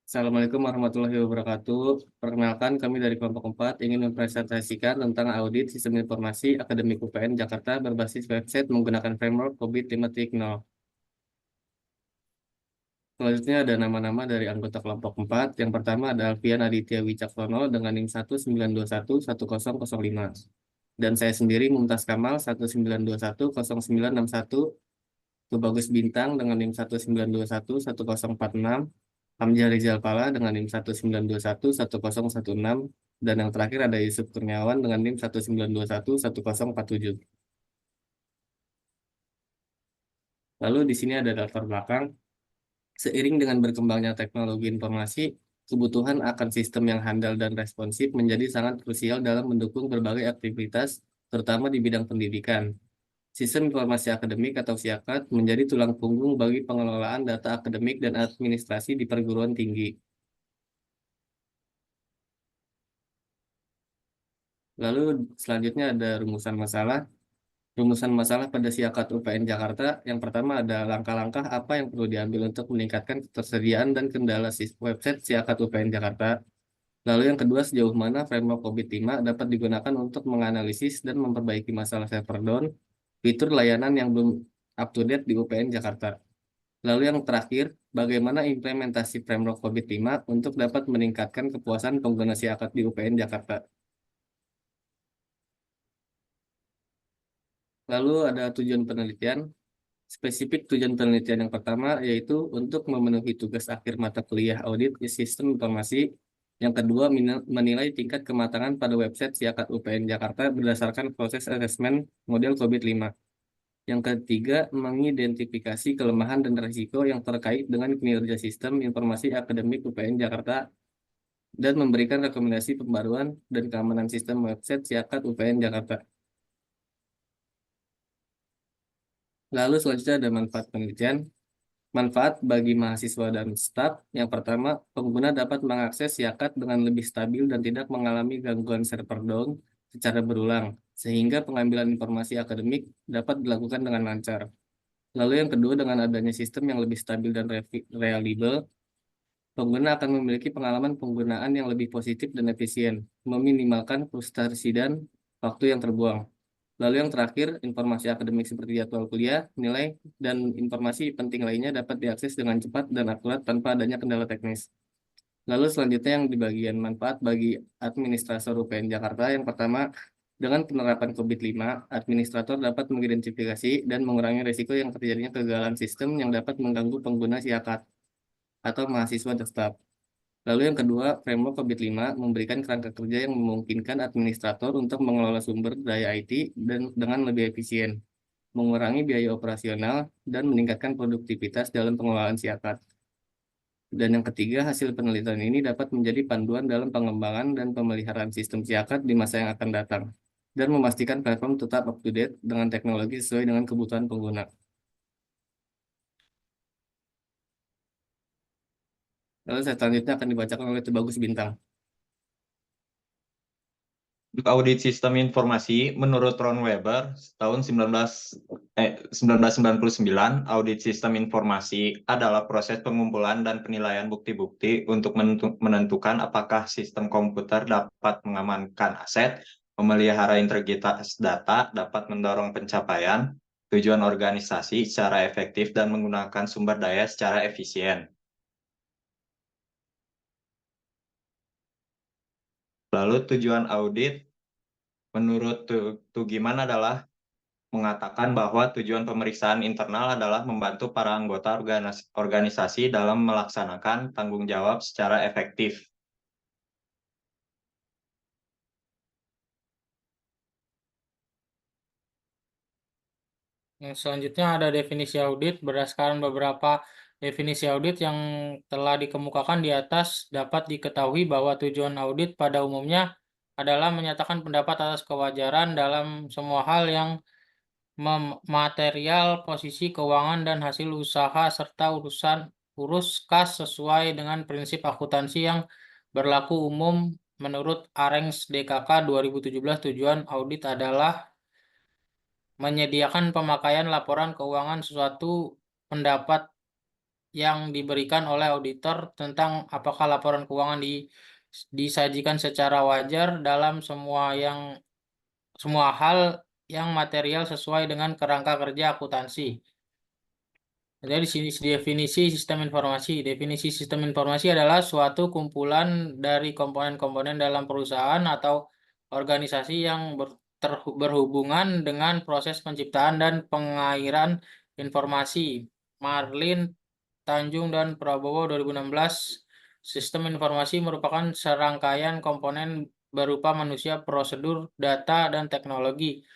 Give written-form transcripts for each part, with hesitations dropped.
Assalamualaikum warahmatullahi wabarakatuh. Perkenalkan, kami dari kelompok 4 ingin mempresentasikan tentang audit sistem informasi akademik UPN Jakarta berbasis website menggunakan framework COVID 5.0. Selanjutnya ada nama-nama dari anggota kelompok 4. Yang pertama ada Alfian Aditya Wicaksono dengan NIM 192110005. Dan saya sendiri Mumtaz Kamal 1921091. Bagus Bintang dengan NIM 192111046. Hamzah Rizal Pala dengan NIM 192111016, dan yang terakhir ada Yusuf Kurniawan dengan NIM 192111047. Lalu di sini ada daftar belakang. Seiring dengan berkembangnya teknologi informasi, kebutuhan akan sistem yang handal dan responsif menjadi sangat krusial dalam mendukung berbagai aktivitas, terutama di bidang pendidikan. Sistem informasi akademik atau SIAKAD menjadi tulang punggung bagi pengelolaan data akademik dan administrasi di perguruan tinggi. Lalu selanjutnya ada rumusan masalah. Rumusan masalah pada SIAKAD UPN Jakarta. Yang pertama ada langkah-langkah apa yang perlu diambil untuk meningkatkan ketersediaan dan kendala website SIAKAD UPN Jakarta. Lalu yang kedua, sejauh mana framework COVID-5 dapat digunakan untuk menganalisis dan memperbaiki masalah server down, fitur layanan yang belum up to date di UPN Jakarta. Lalu yang terakhir, bagaimana implementasi framework COVID-5 untuk dapat meningkatkan kepuasan pengguna SIAKAD di UPN Jakarta. Lalu ada tujuan penelitian. Spesifik tujuan penelitian yang pertama yaitu untuk memenuhi tugas akhir mata kuliah audit sistem informasi. Yang kedua, menilai tingkat kematangan pada website SIAKAD UPN Jakarta berdasarkan proses asesmen model COVID-5. Yang ketiga, mengidentifikasi kelemahan dan risiko yang terkait dengan kinerja sistem informasi akademik UPN Jakarta dan memberikan rekomendasi pembaruan dan keamanan sistem website SIAKAD UPN Jakarta. Lalu selanjutnya ada manfaat penelitian. Manfaat bagi mahasiswa dan staf. Yang pertama, pengguna dapat mengakses SIAKAD dengan lebih stabil dan tidak mengalami gangguan server down secara berulang, sehingga pengambilan informasi akademik dapat dilakukan dengan lancar. Lalu yang kedua, dengan adanya sistem yang lebih stabil dan reliable, pengguna akan memiliki pengalaman penggunaan yang lebih positif dan efisien, meminimalkan frustasi dan waktu yang terbuang. Lalu yang terakhir, informasi akademik seperti jadwal kuliah, nilai, dan informasi penting lainnya dapat diakses dengan cepat dan akurat tanpa adanya kendala teknis. Lalu selanjutnya yang di bagian manfaat bagi administrator UPN Jakarta, yang pertama, dengan penerapan COVID-5, administrator dapat mengidentifikasi dan mengurangi risiko yang terjadinya kegagalan sistem yang dapat mengganggu pengguna SIAKAD atau mahasiswa dan staf. Lalu yang kedua, framework COVID-5 memberikan kerangka kerja yang memungkinkan administrator untuk mengelola sumber daya IT dan dengan lebih efisien, mengurangi biaya operasional, dan meningkatkan produktivitas dalam pengelolaan SIAKAD. Dan yang ketiga, hasil penelitian ini dapat menjadi panduan dalam pengembangan dan pemeliharaan sistem SIAKAD di masa yang akan datang, dan memastikan platform tetap up to date dengan teknologi sesuai dengan kebutuhan pengguna. Lalu selanjutnya akan dibacakan oleh Tubagus Bintang. Untuk audit sistem informasi, menurut Ron Weber, tahun 1999, audit sistem informasi adalah proses pengumpulan dan penilaian bukti-bukti untuk menentukan apakah sistem komputer dapat mengamankan aset, memelihara integritas data, dapat mendorong pencapaian, tujuan organisasi secara efektif, dan menggunakan sumber daya secara efisien. Lalu tujuan audit menurut Tugiman adalah mengatakan bahwa tujuan pemeriksaan internal adalah membantu para anggota organisasi dalam melaksanakan tanggung jawab secara efektif. Yang selanjutnya ada definisi audit. Berdasarkan beberapa definisi audit yang telah dikemukakan di atas, dapat diketahui bahwa tujuan audit pada umumnya adalah menyatakan pendapat atas kewajaran dalam semua hal yang material, posisi keuangan, dan hasil usaha, serta urus kas sesuai dengan prinsip akuntansi yang berlaku umum menurut Arengs DKK 2017. Tujuan audit adalah menyediakan pemakaian laporan keuangan suatu pendapat yang diberikan oleh auditor tentang apakah laporan keuangan disajikan secara wajar dalam semua hal yang material sesuai dengan kerangka kerja akuntansi. Jadi di sini definisi sistem informasi. Definisi sistem informasi adalah suatu kumpulan dari komponen-komponen dalam perusahaan atau organisasi yang berhubungan dengan proses penciptaan dan pengairan informasi. Marlin, Tanjung, dan Prabowo 2016. Sistem informasi merupakan serangkaian komponen berupa manusia, prosedur, data, dan teknologi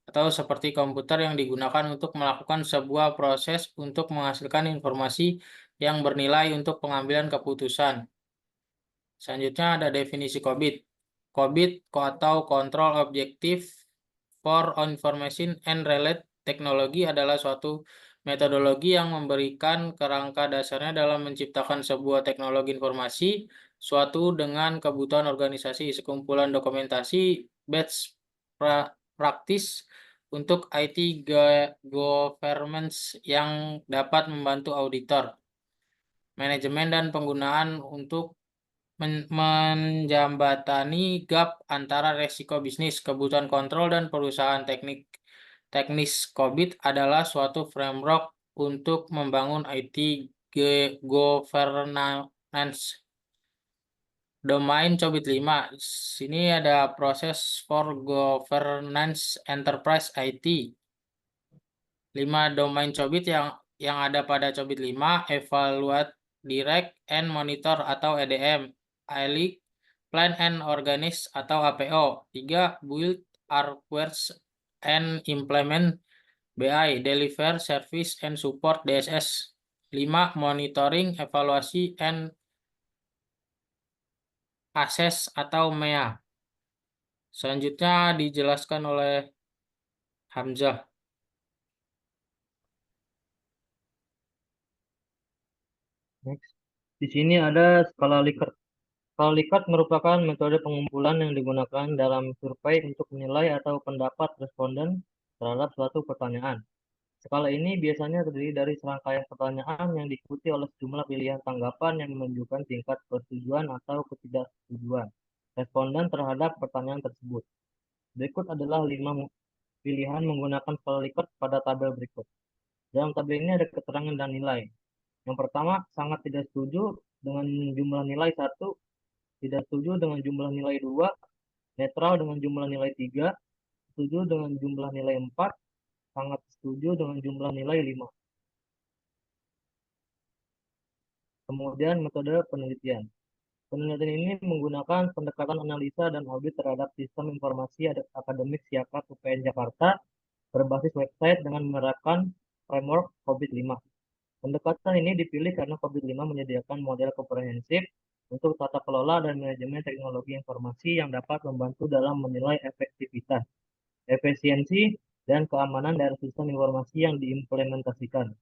atau seperti komputer yang digunakan untuk melakukan sebuah proses untuk menghasilkan informasi yang bernilai untuk pengambilan keputusan. Selanjutnya ada definisi COBIT. COBIT atau Control Objective for Information and Related Technology adalah suatu metodologi yang memberikan kerangka dasarnya dalam menciptakan sebuah teknologi informasi, suatu dengan kebutuhan organisasi, sekumpulan dokumentasi, best practice untuk IT governance yang dapat membantu auditor, manajemen dan penggunaan untuk menjembatani gap antara resiko bisnis, kebutuhan kontrol, dan perusahaan teknis. COBIT adalah suatu framework untuk membangun IT governance. Domain COBIT 5. Sini ada proses for governance enterprise IT. 5 domain COBIT yang ada pada COBIT 5, evaluate, direct, and monitor atau EDM. Lead, plan and organize atau APO. 3. Build, acquire, and implement BI, deliver, service, and support DSS. 5. Monitoring, evaluasi, and assess atau MEA. Selanjutnya dijelaskan oleh Hamzah. Next. Di sini ada skala Likert. Skala Likert merupakan metode pengumpulan yang digunakan dalam survei untuk menilai atau pendapat responden terhadap suatu pertanyaan. Skala ini biasanya terdiri dari serangkaian pertanyaan yang diikuti oleh sejumlah pilihan tanggapan yang menunjukkan tingkat persetujuan atau ketidaksetujuan responden terhadap pertanyaan tersebut. Berikut adalah 5 pilihan menggunakan skala Likert pada tabel berikut. Dalam tabel ini ada keterangan dan nilai. Yang pertama, sangat tidak setuju dengan jumlah nilai 1, tidak setuju dengan jumlah nilai 2, netral dengan jumlah nilai 3, setuju dengan jumlah nilai 4, sangat setuju dengan jumlah nilai 5. Kemudian metode penelitian. Penelitian ini menggunakan pendekatan analisa dan audit terhadap sistem informasi akademik SIAKAT UPN Jakarta berbasis website dengan menerapkan framework COBIT 5. Pendekatan ini dipilih karena COBIT 5 menyediakan model komprehensif untuk tata kelola dan manajemen teknologi informasi yang dapat membantu dalam menilai efektivitas, efisiensi, dan keamanan dari sistem informasi yang diimplementasikan.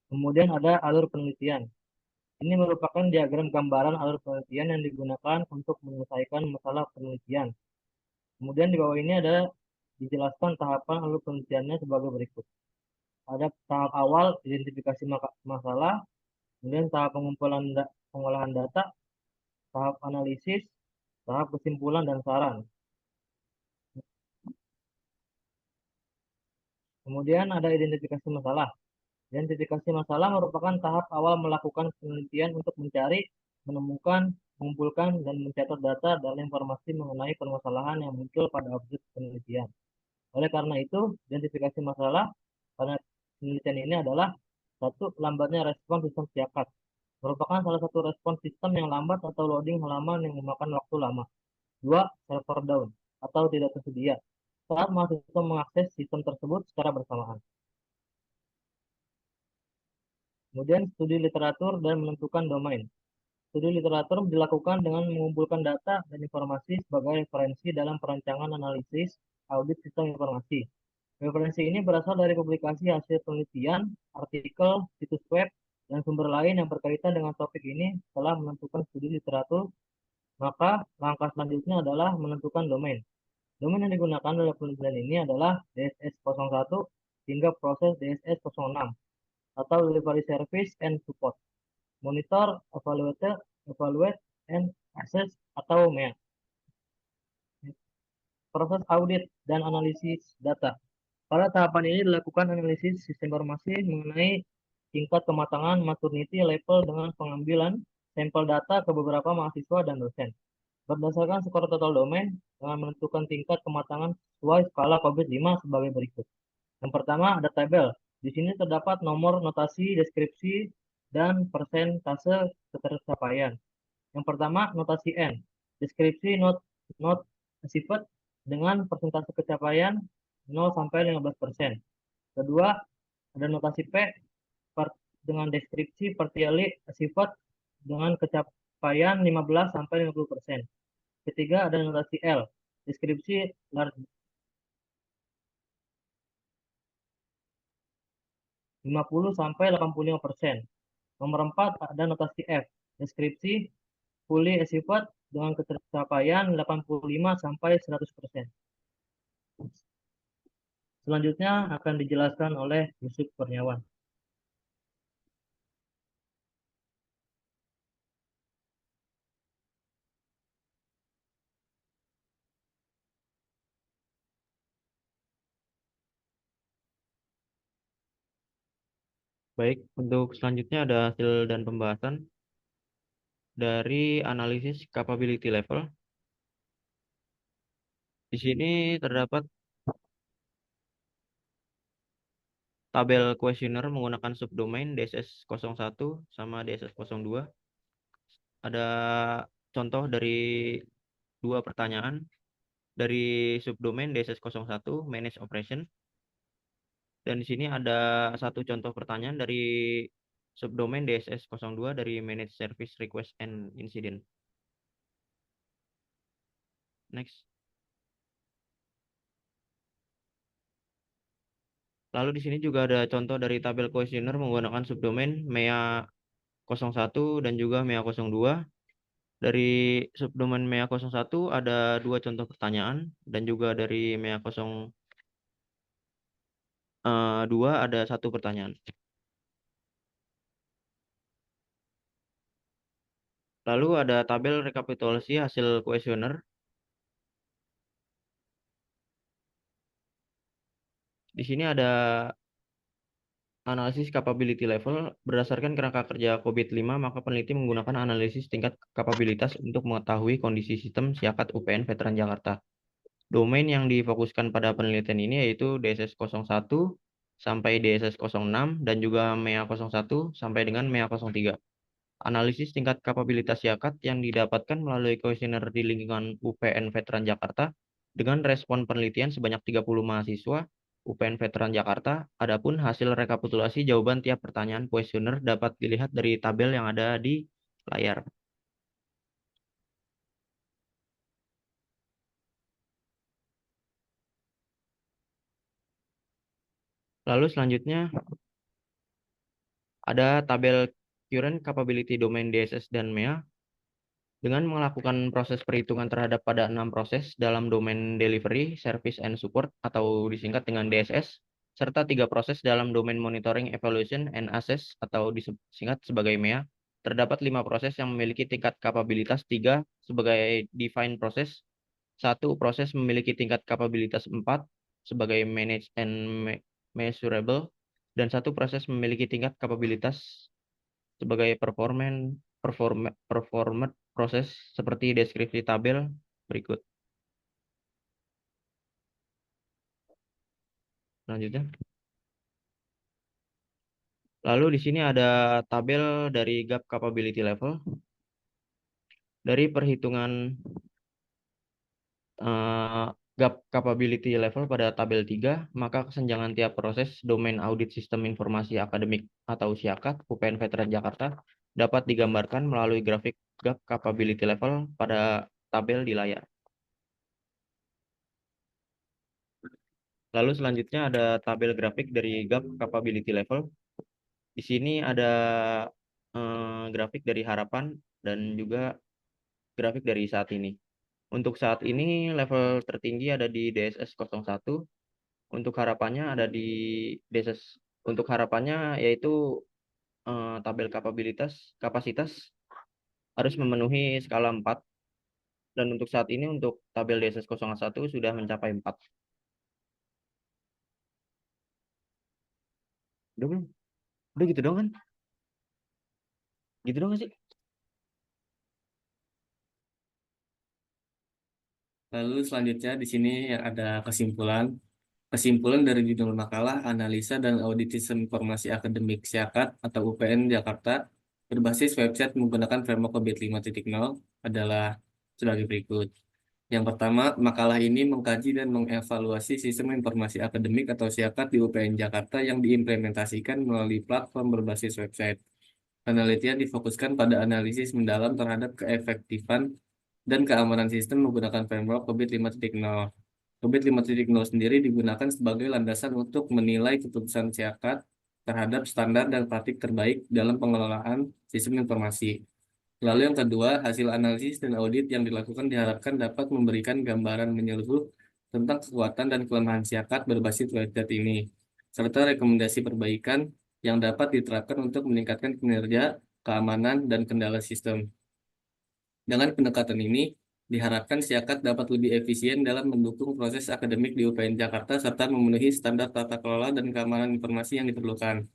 Kemudian ada alur penelitian. Ini merupakan diagram gambaran alur penelitian yang digunakan untuk menyelesaikan masalah penelitian. Kemudian di bawah ini ada dijelaskan tahapan alur penelitiannya sebagai berikut. Ada tahap awal identifikasi masalah, kemudian tahap pengolahan data, tahap analisis, tahap kesimpulan dan saran. Kemudian ada identifikasi masalah. Identifikasi masalah merupakan tahap awal melakukan penelitian untuk mencari, menemukan, mengumpulkan, dan mencatat data dan informasi mengenai permasalahan yang muncul pada objek penelitian. Oleh karena itu, identifikasi masalah pada penelitian ini adalah satu, lambatnya respon sistem SIAKAT. Merupakan salah satu respon sistem yang lambat atau loading halaman yang memakan waktu lama. 2. Server down atau tidak tersedia saat mahasiswa mengakses sistem tersebut secara bersamaan. Kemudian studi literatur dan menentukan domain. Studi literatur dilakukan dengan mengumpulkan data dan informasi sebagai referensi dalam perancangan analisis audit sistem informasi. Referensi ini berasal dari publikasi hasil penelitian, artikel, situs web, dan sumber lain yang berkaitan dengan topik ini. Setelah menentukan studi literatur, maka langkah selanjutnya adalah menentukan domain. Domain yang digunakan dalam penelitian ini adalah DSS 01, hingga proses DSS 06 atau Delivery Service and Support, Monitor, Evaluate, and Assess atau MEA. Proses audit dan analisis data. Pada tahapan ini dilakukan analisis sistem informasi mengenai tingkat kematangan maturity level dengan pengambilan sampel data ke beberapa mahasiswa dan dosen. Berdasarkan skor total domain dengan menentukan tingkat kematangan sesuai skala COVID-5 sebagai berikut. Yang pertama ada tabel. Di sini terdapat nomor notasi, deskripsi, dan persentase ketercapaian. Yang pertama notasi N. Deskripsi not achieved dengan persentase kecapaian 0 sampai 15%. Kedua, ada notasi P dengan deskripsi partially achieved dengan kecapaian 15 sampai 50%. Ketiga, ada notasi L, deskripsi large 50 sampai 85%. Nomor 4 ada notasi F, deskripsi fully achieved dengan kecapaian 85 sampai 100%. Selanjutnya akan dijelaskan oleh Yusuf Kurniawan. Baik, untuk selanjutnya ada hasil dan pembahasan dari analisis capability level. Di sini terdapat tabel kuesioner menggunakan subdomain DSS 01 sama DSS 02. Ada contoh dari 2 pertanyaan dari subdomain DSS 01 manage operation. Dan di sini ada 1 contoh pertanyaan dari subdomain DSS 02 dari manage service request and incident. Next. Lalu di sini juga ada contoh dari tabel kuesioner menggunakan subdomain MEA 01 dan juga MEA 02. Dari subdomain MEA 01 ada 2 contoh pertanyaan dan juga dari MEA 02 ada 1 pertanyaan. Lalu ada tabel rekapitulasi hasil kuesioner. Di sini ada analisis capability level berdasarkan kerangka kerja COVID-5, maka peneliti menggunakan analisis tingkat kapabilitas untuk mengetahui kondisi sistem Siakat UPN Veteran Jakarta. Domain yang difokuskan pada penelitian ini yaitu DSS 01 sampai DSS 06 dan juga MEA 01 sampai dengan MEA 03. Analisis tingkat kapabilitas Siakat yang didapatkan melalui kuesioner di lingkungan UPN Veteran Jakarta dengan respon penelitian sebanyak 30 mahasiswa UPN Veteran Jakarta. Adapun hasil rekapitulasi jawaban tiap pertanyaan kuesioner dapat dilihat dari tabel yang ada di layar. Lalu selanjutnya ada tabel current capability domain DSS dan MEA. Dengan melakukan proses perhitungan terhadap pada 6 proses dalam domain delivery, service, and support atau disingkat dengan DSS, serta 3 proses dalam domain monitoring, evaluation, and assess atau disingkat sebagai MEA, terdapat 5 proses yang memiliki tingkat kapabilitas 3 sebagai defined proses, 1 proses memiliki tingkat kapabilitas 4 sebagai managed and measurable, dan 1 proses memiliki tingkat kapabilitas sebagai performed proses seperti deskripsi tabel berikut. Selanjutnya. Lalu di sini ada tabel dari gap capability level. Dari perhitungan gap capability level pada tabel 3, maka kesenjangan tiap proses domain audit sistem informasi akademik atau SIAKAT UPN Veteran Jakarta dapat digambarkan melalui grafik gap capability level pada tabel di layar. Lalu selanjutnya ada tabel grafik dari gap capability level. Di sini ada grafik dari harapan dan juga grafik dari saat ini. Untuk saat ini level tertinggi ada di DSS 01 Untuk harapannya ada di desa. Untuk harapannya yaitu tabel kapasitas harus memenuhi skala 4, dan untuk saat ini untuk tabel DSS 01 sudah mencapai 4. Udah belum? Udah gitu dong kan? Gitu dong nggak sih? Lalu selanjutnya di sini yang ada kesimpulan. Kesimpulan dari judul makalah analisa dan audit sistem informasi akademik SIAKAT atau UPN Jakarta berbasis website menggunakan framework COVID 5.0 adalah sebagai berikut. Yang pertama, makalah ini mengkaji dan mengevaluasi sistem informasi akademik atau SIAKAT di UPN Jakarta yang diimplementasikan melalui platform berbasis website. Penelitian difokuskan pada analisis mendalam terhadap keefektifan dan keamanan sistem menggunakan framework COVID 5.0. COVID 5.0 sendiri digunakan sebagai landasan untuk menilai keputusan SIAKAT terhadap standar dan praktik terbaik dalam pengelolaan sistem informasi. Lalu yang kedua, hasil analisis dan audit yang dilakukan diharapkan dapat memberikan gambaran menyeluruh tentang kekuatan dan kelemahan SIAKAT berbasis website ini, serta rekomendasi perbaikan yang dapat diterapkan untuk meningkatkan kinerja, keamanan, dan kendala sistem. Dengan pendekatan ini, diharapkan SIAKAT dapat lebih efisien dalam mendukung proses akademik di UPN Jakarta serta memenuhi standar tata kelola dan keamanan informasi yang diperlukan.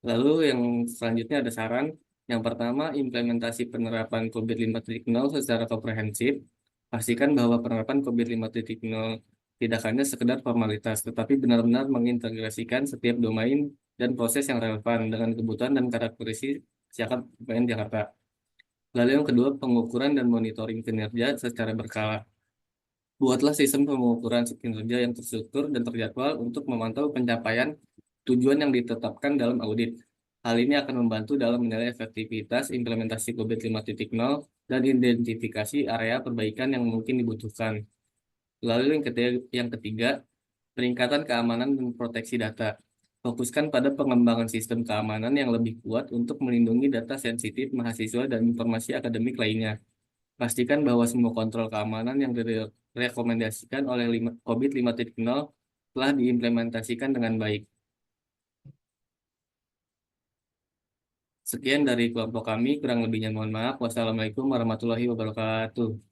Lalu yang selanjutnya ada saran. Yang pertama, implementasi penerapan COVID 5.0 secara komprehensif. Pastikan bahwa penerapan COVID 5.0 tidak hanya sekedar formalitas, tetapi benar-benar mengintegrasikan setiap domain dan proses yang relevan dengan kebutuhan dan karakteristik SIAKAT UPN Jakarta. Lalu yang kedua, pengukuran dan monitoring kinerja secara berkala. Buatlah sistem pengukuran kinerja yang terstruktur dan terjadwal untuk memantau pencapaian tujuan yang ditetapkan dalam audit. Hal ini akan membantu dalam menilai efektivitas implementasi COVID 5.0 dan identifikasi area perbaikan yang mungkin dibutuhkan. Lalu yang ketiga, peningkatan keamanan dan proteksi data. Fokuskan pada pengembangan sistem keamanan yang lebih kuat untuk melindungi data sensitif mahasiswa dan informasi akademik lainnya. Pastikan bahwa semua kontrol keamanan yang direkomendasikan oleh COVID 5.0 telah diimplementasikan dengan baik. Sekian dari kelompok kami, kurang lebihnya mohon maaf. Wassalamualaikum warahmatullahi wabarakatuh.